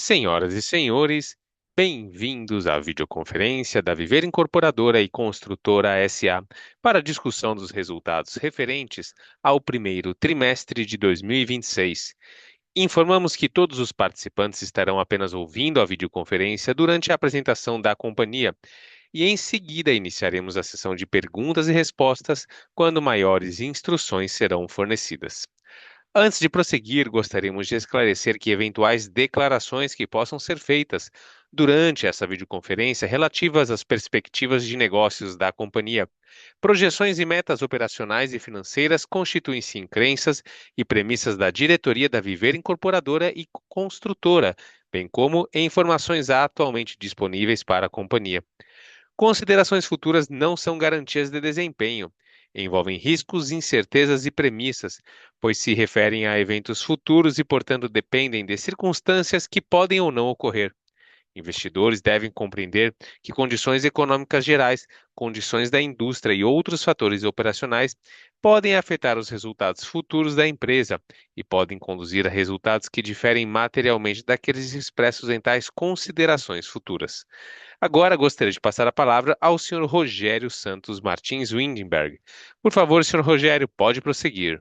Senhoras e senhores, bem-vindos à videoconferência da Viver Incorporadora e Construtora SA para a discussão dos resultados referentes ao primeiro trimestre de 2026. Informamos que todos os participantes estarão apenas ouvindo a videoconferência durante a apresentação da companhia e, em seguida, iniciaremos a sessão de perguntas e respostas quando maiores instruções serão fornecidas. Antes de prosseguir, gostaríamos de esclarecer que eventuais declarações que possam ser feitas durante essa videoconferência relativas às perspectivas de negócios da companhia, projeções e metas operacionais e financeiras constituem-se em crenças e premissas da diretoria da Viver Incorporadora e Construtora, bem como em informações atualmente disponíveis para a companhia. Considerações futuras não são garantias de desempenho. Envolvem riscos, incertezas e premissas, pois se referem a eventos futuros e, portanto, dependem de circunstâncias que podem ou não ocorrer. Investidores devem compreender que condições econômicas gerais, condições da indústria e outros fatores operacionais podem afetar os resultados futuros da empresa e podem conduzir a resultados que diferem materialmente daqueles expressos em tais considerações futuras. Agora gostaria de passar a palavra ao Sr. Rogério Santos Martins Windenberg. Por favor, Sr. Rogério, pode prosseguir.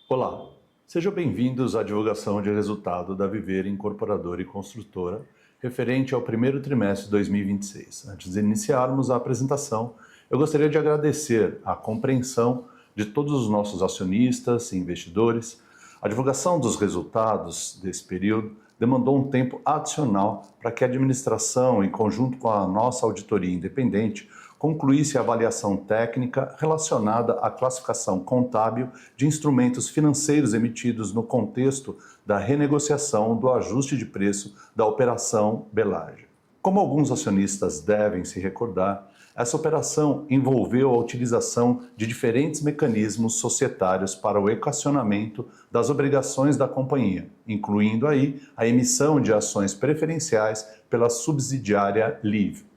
Olá, sejam bem-vindos à divulgação de resultado da Viver Incorporadora e Construtora, referente ao primeiro trimestre de 2026. Antes de iniciarmos a apresentação, eu gostaria de agradecer a compreensão de todos os nossos acionistas e investidores. A divulgação dos resultados desse período demandou um tempo adicional para que a administração, em conjunto com a nossa auditoria independente, concluísse a avaliação técnica relacionada à classificação contábil de instrumentos financeiros emitidos no contexto da renegociação do ajuste de preço da operação Belage. Como alguns acionistas devem se recordar, essa operação envolveu a utilização de diferentes mecanismos societários para o equacionamento das obrigações da companhia, incluindo aí a emissão de ações preferenciais pela subsidiária Live.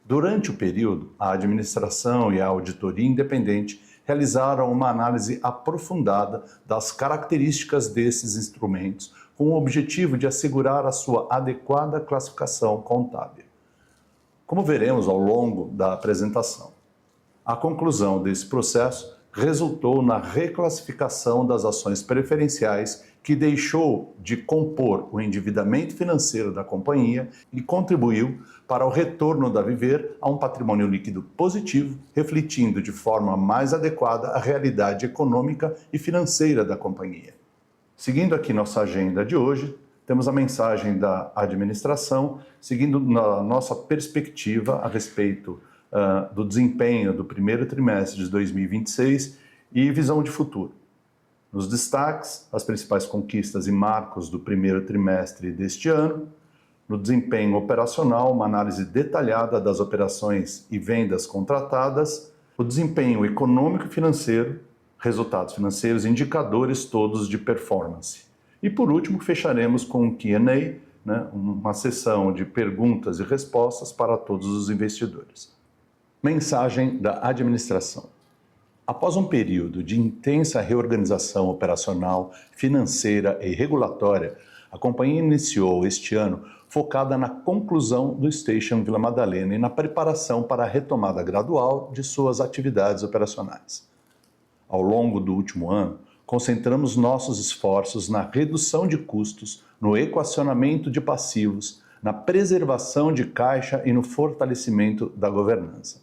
Durante o período, a administração e a auditoria independente realizaram uma análise aprofundada das características desses instrumentos, com o objetivo de assegurar a sua adequada classificação contábil. Como veremos ao longo da apresentação, a conclusão desse processo resultou na reclassificação das ações preferenciais, que deixou de compor o endividamento financeiro da companhia e contribuiu para o retorno da Viver a um patrimônio líquido positivo, refletindo de forma mais adequada a realidade econômica e financeira da companhia. Seguindo aqui nossa agenda de hoje, temos a mensagem da administração, seguindo na nossa perspectiva a respeito do desempenho do primeiro trimestre de 2026 e visão de futuro. Nos destaques, as principais conquistas e marcos do primeiro trimestre deste ano. No desempenho operacional, uma análise detalhada das operações e vendas contratadas. O desempenho econômico e financeiro, resultados financeiros, indicadores todos de performance. E por último, fecharemos com um Q&A, uma sessão de perguntas e respostas para todos os investidores. Mensagem da administração. Após um período de intensa reorganização operacional, financeira e regulatória, a companhia iniciou este ano focada na conclusão do Station Vila Madalena e na preparação para a retomada gradual de suas atividades operacionais. Ao longo do último ano, concentramos nossos esforços na redução de custos, no equacionamento de passivos, na preservação de caixa e no fortalecimento da governança.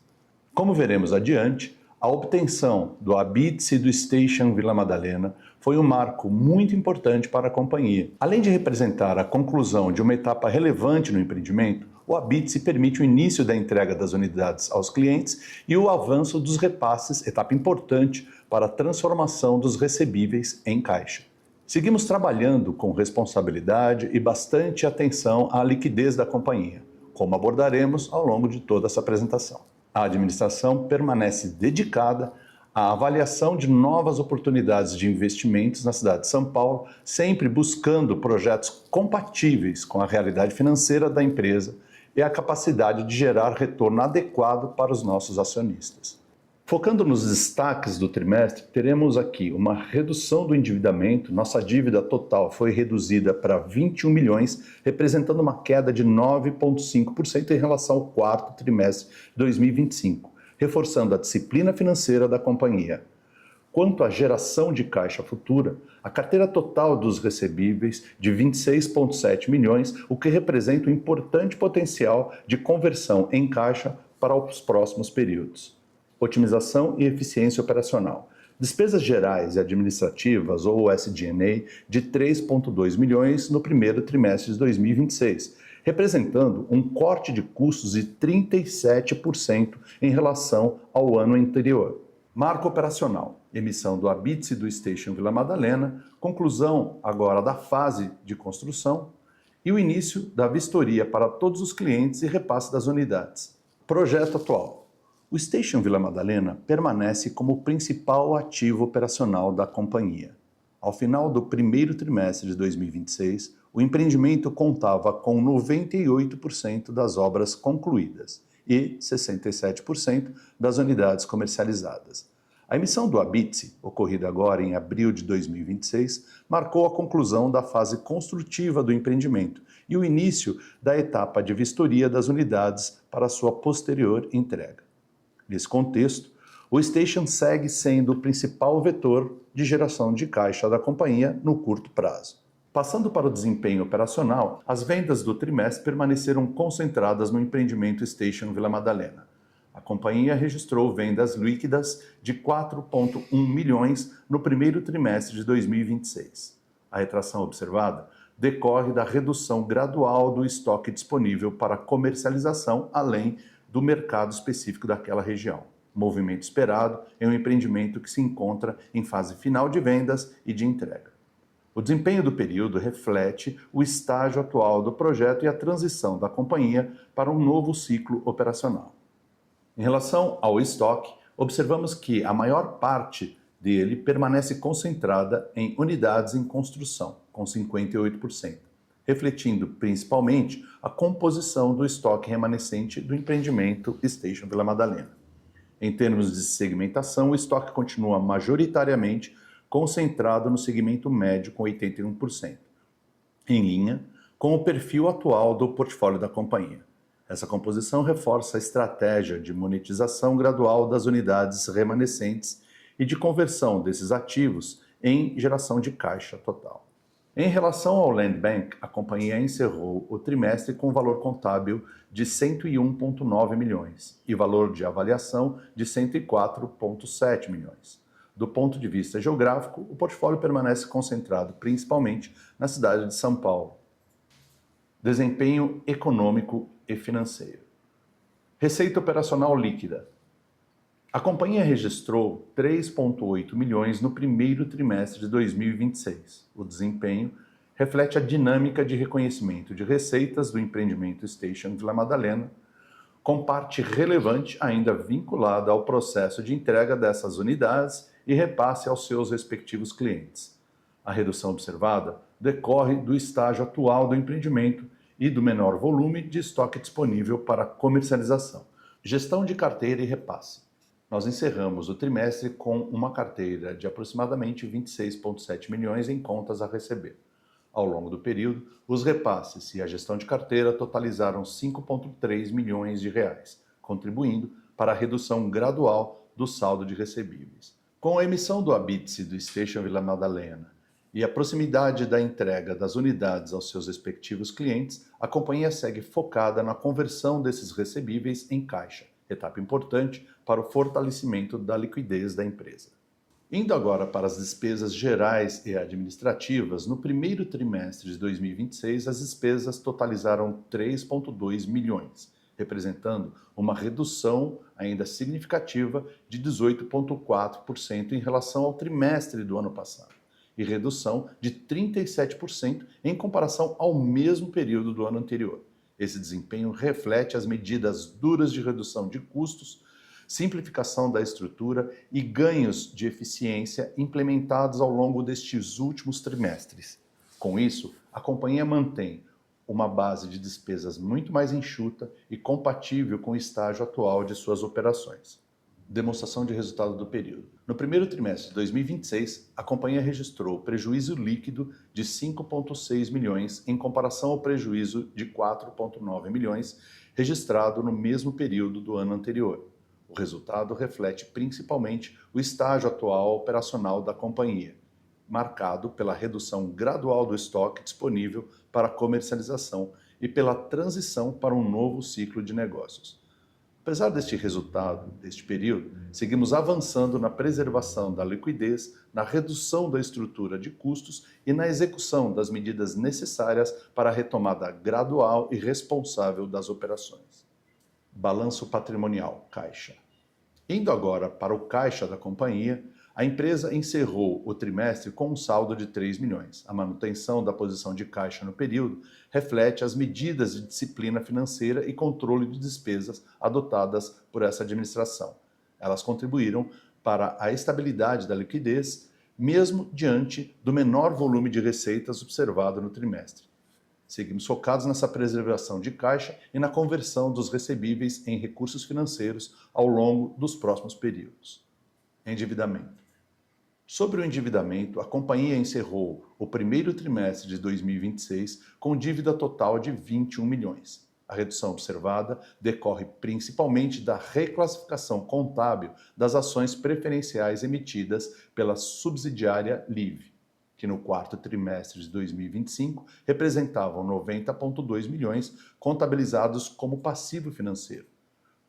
Como veremos adiante, a obtenção do habite do Station Vila Madalena foi um marco muito importante para a companhia. Além de representar a conclusão de uma etapa relevante no empreendimento, o habite permite o início da entrega das unidades aos clientes e o avanço dos repasses, etapa importante para a transformação dos recebíveis em caixa. Seguimos trabalhando com responsabilidade e bastante atenção à liquidez da companhia, como abordaremos ao longo de toda essa apresentação. A administração permanece dedicada A avaliação de novas oportunidades de investimentos na cidade de São Paulo, sempre buscando projetos compatíveis com a realidade financeira da empresa e a capacidade de gerar retorno adequado para os nossos acionistas. Focando nos destaques do trimestre, teremos aqui uma redução do endividamento. Nossa dívida total foi reduzida para 21 milhões, representando uma queda de 9,5% em relação ao quarto trimestre de 2025, reforçando a disciplina financeira da companhia. Quanto à geração de caixa futura, a carteira total dos recebíveis de 26,7 milhões, o que representa um importante potencial de conversão em caixa para os próximos períodos. Otimização e eficiência operacional. Despesas gerais e administrativas, ou SG&A, de 3,2 milhões no primeiro trimestre de 2026, representando um corte de custos de 37% em relação ao ano anterior. Marco operacional, emissão do Habite-se do Station Vila Madalena, conclusão agora da fase de construção e o início da vistoria para todos os clientes e repasse das unidades. Projeto atual. O Station Vila Madalena permanece como o principal ativo operacional da companhia. Ao final do primeiro trimestre de 2026, o empreendimento contava com 98% das obras concluídas e 67% das unidades comercializadas. A emissão do Habite-se, ocorrida agora em abril de 2026, marcou a conclusão da fase construtiva do empreendimento e o início da etapa de vistoria das unidades para sua posterior entrega. Nesse contexto, o Station segue sendo o principal vetor de geração de caixa da companhia no curto prazo. Passando para o desempenho operacional, as vendas do trimestre permaneceram concentradas no empreendimento Station Vila Madalena. A companhia registrou vendas líquidas de 4,1 milhões no primeiro trimestre de 2026. A retração observada decorre da redução gradual do estoque disponível para comercialização, além do mercado específico daquela região. O movimento esperado é um empreendimento que se encontra em fase final de vendas e de entrega. O desempenho do período reflete o estágio atual do projeto e a transição da companhia para um novo ciclo operacional. Em relação ao estoque, observamos que a maior parte dele permanece concentrada em unidades em construção, com 58%. Refletindo principalmente a composição do estoque remanescente do empreendimento Station Vila Madalena. Em termos de segmentação, o estoque continua majoritariamente concentrado no segmento médio, com 81%, em linha com o perfil atual do portfólio da companhia. Essa composição reforça a estratégia de monetização gradual das unidades remanescentes e de conversão desses ativos em geração de caixa total. Em relação ao Land Bank, a companhia encerrou o trimestre com valor contábil de 101,9 milhões e valor de avaliação de 104,7 milhões. Do ponto de vista geográfico, o portfólio permanece concentrado principalmente na cidade de São Paulo. Desempenho econômico e financeiro. Receita operacional líquida. A companhia registrou 3,8 milhões no primeiro trimestre de 2026. O desempenho reflete a dinâmica de reconhecimento de receitas do empreendimento Station Vila Madalena, com parte relevante ainda vinculada ao processo de entrega dessas unidades e repasse aos seus respectivos clientes. A redução observada decorre do estágio atual do empreendimento e do menor volume de estoque disponível para comercialização. Gestão de carteira e repasse. Nós encerramos o trimestre com uma carteira de aproximadamente 26,7 milhões em contas a receber. Ao longo do período, os repasses e a gestão de carteira totalizaram 5,3 milhões de reais, contribuindo para a redução gradual do saldo de recebíveis. Com a emissão do Habite-se do Station Vila Madalena e a proximidade da entrega das unidades aos seus respectivos clientes, a companhia segue focada na conversão desses recebíveis em caixa, etapa importante para o fortalecimento da liquidez da empresa. Indo agora para as despesas gerais e administrativas, no primeiro trimestre de 2026, as despesas totalizaram 3,2 milhões, representando uma redução ainda significativa de 18,4% em relação ao trimestre do ano passado, e redução de 37% em comparação ao mesmo período do ano anterior. Esse desempenho reflete as medidas duras de redução de custos simplificação da estrutura e ganhos de eficiência implementados ao longo destes últimos trimestres. Com isso, a companhia mantém uma base de despesas muito mais enxuta e compatível com o estágio atual de suas operações. Demonstração de resultado do período. No primeiro trimestre de 2026, a companhia registrou prejuízo líquido de 5,6 milhões em comparação ao prejuízo de 4,9 milhões registrado no mesmo período do ano anterior. O resultado reflete principalmente o estágio atual operacional da companhia, marcado pela redução gradual do estoque disponível para comercialização e pela transição para um novo ciclo de negócios. Apesar deste resultado, deste período, seguimos avançando na preservação da liquidez, na redução da estrutura de custos e na execução das medidas necessárias para a retomada gradual e responsável das operações. Balanço patrimonial, caixa. Indo agora para o caixa da companhia, a empresa encerrou o trimestre com um saldo de 3 milhões. A manutenção da posição de caixa no período reflete as medidas de disciplina financeira e controle de despesas adotadas por essa administração. Elas contribuíram para a estabilidade da liquidez, mesmo diante do menor volume de receitas observado no trimestre. Seguimos focados nessa preservação de caixa e na conversão dos recebíveis em recursos financeiros ao longo dos próximos períodos. Endividamento. Sobre o endividamento, a companhia encerrou o primeiro trimestre de 2026 com dívida total de 21 milhões. A redução observada decorre principalmente da reclassificação contábil das ações preferenciais emitidas pela subsidiária Live, que no quarto trimestre de 2025 representavam 90,2 milhões contabilizados como passivo financeiro.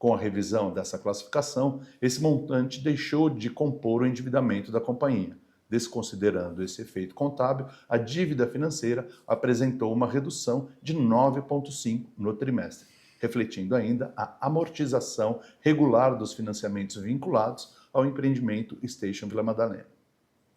Com a revisão dessa classificação, esse montante deixou de compor o endividamento da companhia. Desconsiderando esse efeito contábil, a dívida financeira apresentou uma redução de 9,5% no trimestre, refletindo ainda a amortização regular dos financiamentos vinculados ao empreendimento Station Vila Madalena.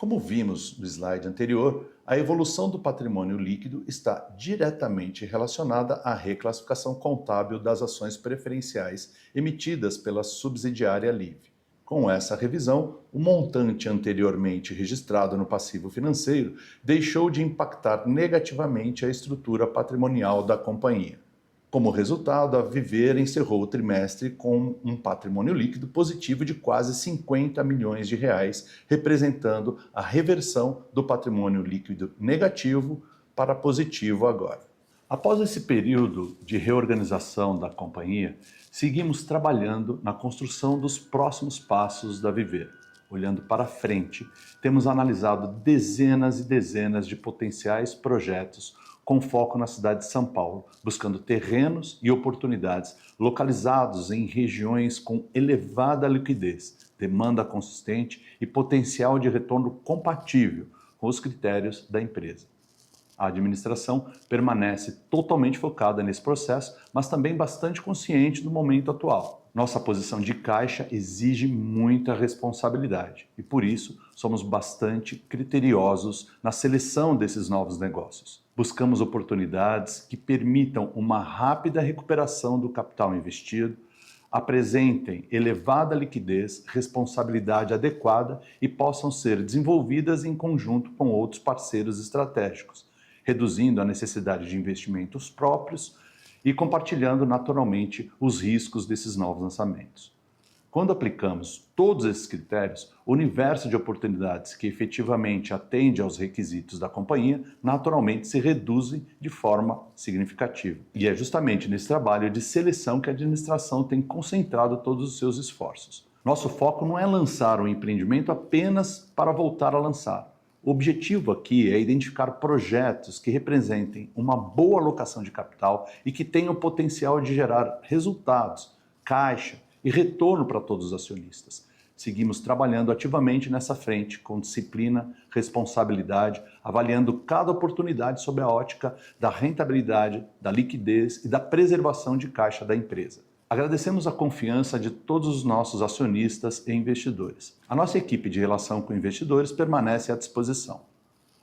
Como vimos no slide anterior, a evolução do patrimônio líquido está diretamente relacionada à reclassificação contábil das ações preferenciais emitidas pela subsidiária Live. Com essa revisão, o montante anteriormente registrado no passivo financeiro deixou de impactar negativamente a estrutura patrimonial da companhia. Como resultado, a Viver encerrou o trimestre com um patrimônio líquido positivo de quase 50 milhões de reais, representando a reversão do patrimônio líquido negativo para positivo agora. Após esse período de reorganização da companhia, seguimos trabalhando na construção dos próximos passos da Viver. Olhando para frente, temos analisado dezenas e dezenas de potenciais projetos com foco na cidade de São Paulo, buscando terrenos e oportunidades localizados em regiões com elevada liquidez, demanda consistente e potencial de retorno compatível com os critérios da empresa. A administração permanece totalmente focada nesse processo, mas também bastante consciente do momento atual. Nossa posição de caixa exige muita responsabilidade e, por isso, somos bastante criteriosos na seleção desses novos negócios. Buscamos oportunidades que permitam uma rápida recuperação do capital investido, apresentem elevada liquidez, responsabilidade adequada e possam ser desenvolvidas em conjunto com outros parceiros estratégicos, reduzindo a necessidade de investimentos próprios e compartilhando naturalmente os riscos desses novos lançamentos. Quando aplicamos todos esses critérios, o universo de oportunidades que efetivamente atende aos requisitos da companhia naturalmente se reduzem de forma significativa. E é justamente nesse trabalho de seleção que a administração tem concentrado todos os seus esforços. Nosso foco não é lançar um empreendimento apenas para voltar a lançar. O objetivo aqui é identificar projetos que representem uma boa alocação de capital e que tenham o potencial de gerar resultados, caixa e retorno para todos os acionistas. Seguimos trabalhando ativamente nessa frente, com disciplina, responsabilidade, avaliando cada oportunidade sob a ótica da rentabilidade, da liquidez e da preservação de caixa da empresa. Agradecemos a confiança de todos os nossos acionistas e investidores. A nossa equipe de relação com investidores permanece à disposição.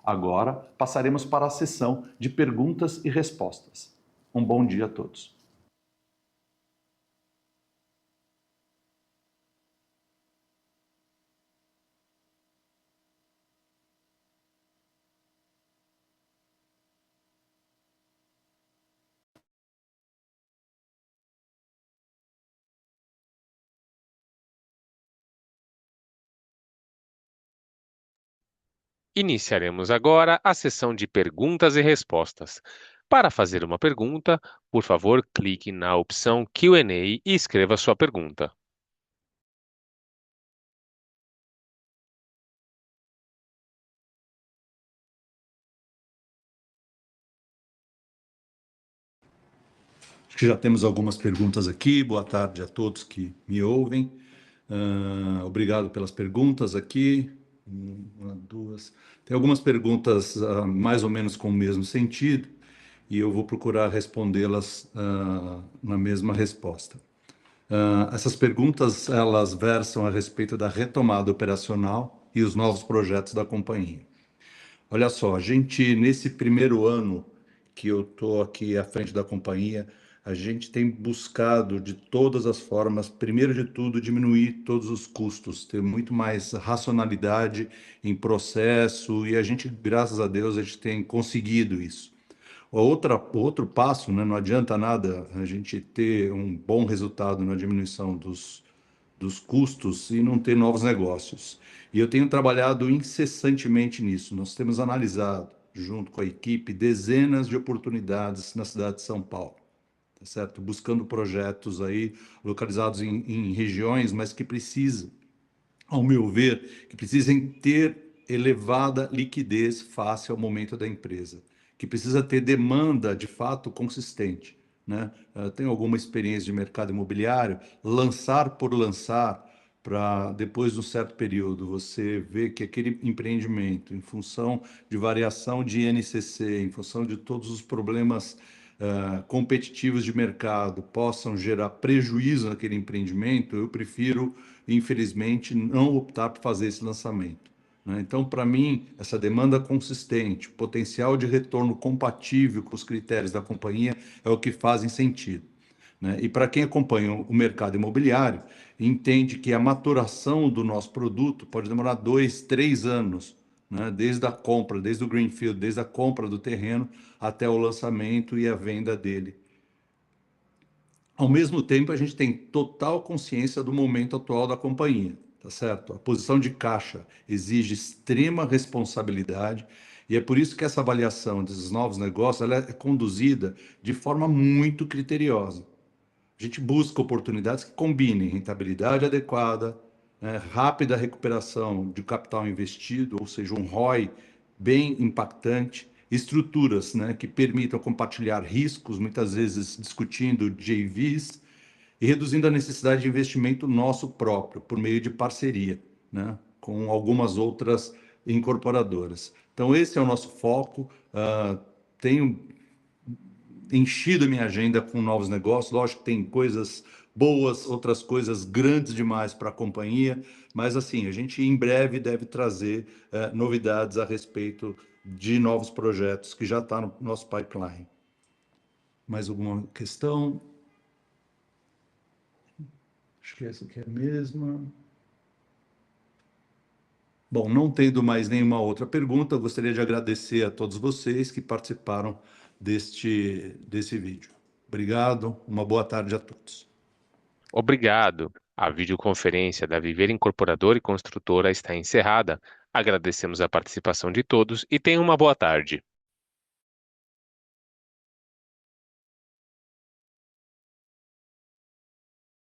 Agora, passaremos para a sessão de perguntas e respostas. Um bom dia a todos. Iniciaremos agora a sessão de perguntas e respostas. Para fazer uma pergunta, por favor, clique na opção Q&A e escreva sua pergunta. Acho que já temos algumas perguntas aqui. Boa tarde a todos que me ouvem. Obrigado pelas perguntas aqui. Uma, duas. Tem algumas perguntas mais ou menos com o mesmo sentido e eu vou procurar respondê-las na mesma resposta. Essas perguntas elas versam a respeito da retomada operacional e os novos projetos da companhia. Olha só, a gente, nesse primeiro ano que eu estou aqui à frente da companhia, a gente tem buscado de todas as formas, primeiro de tudo, diminuir todos os custos, ter muito mais racionalidade em processo e a gente, graças a Deus, a gente tem conseguido isso. Outro passo, né, não adianta nada a gente ter um bom resultado na diminuição dos custos e não ter novos negócios. E eu tenho trabalhado incessantemente nisso. Nós temos analisado, junto com a equipe, dezenas de oportunidades na cidade de São Paulo, tá certo? Buscando projetos aí localizados em regiões, mas que precisam, ao meu ver, que precisem ter elevada liquidez face ao momento da empresa, que precisa ter demanda de fato consistente, né? Tenho alguma experiência de mercado imobiliário, lançar por lançar, para depois de um certo período você ver que aquele empreendimento, em função de variação de INCC, em função de todos os problemas competitivos de mercado, possam gerar prejuízo naquele empreendimento, eu prefiro infelizmente, não optar por fazer esse lançamento, né? Então, para mim, essa demanda consistente, potencial de retorno compatível com os critérios da companhia é o que fazem sentido, né? E para quem acompanha o mercado imobiliário, entende que a maturação do nosso produto pode demorar 2, 3 anos, né? Desde a compra, desde o greenfield, desde a compra do terreno até o lançamento e a venda dele. Ao mesmo tempo, a gente tem total consciência do momento atual da companhia, tá certo? A posição de caixa exige extrema responsabilidade e é por isso que essa avaliação desses novos negócios ela é conduzida de forma muito criteriosa. A gente busca oportunidades que combinem rentabilidade adequada, né, rápida recuperação de capital investido, ou seja, um ROI bem impactante, estruturas, né, que permitam compartilhar riscos, muitas vezes discutindo JVs, e reduzindo a necessidade de investimento nosso próprio, por meio de parceria, né, com algumas outras incorporadoras. Então, esse é o nosso foco. Tenho enchido a minha agenda com novos negócios. Lógico que tem coisas boas, outras coisas grandes demais para a companhia, mas assim, a gente em breve deve trazer novidades a respeito de novos projetos que já está no nosso pipeline. Mais alguma questão? Acho que essa aqui é a mesma. Bom, não tendo mais nenhuma outra pergunta, eu gostaria de agradecer a todos vocês que participaram desse vídeo. Obrigado, uma boa tarde a todos. Obrigado. A videoconferência da Viver Incorporadora e Construtora está encerrada. Agradecemos a participação de todos e tenham uma boa tarde.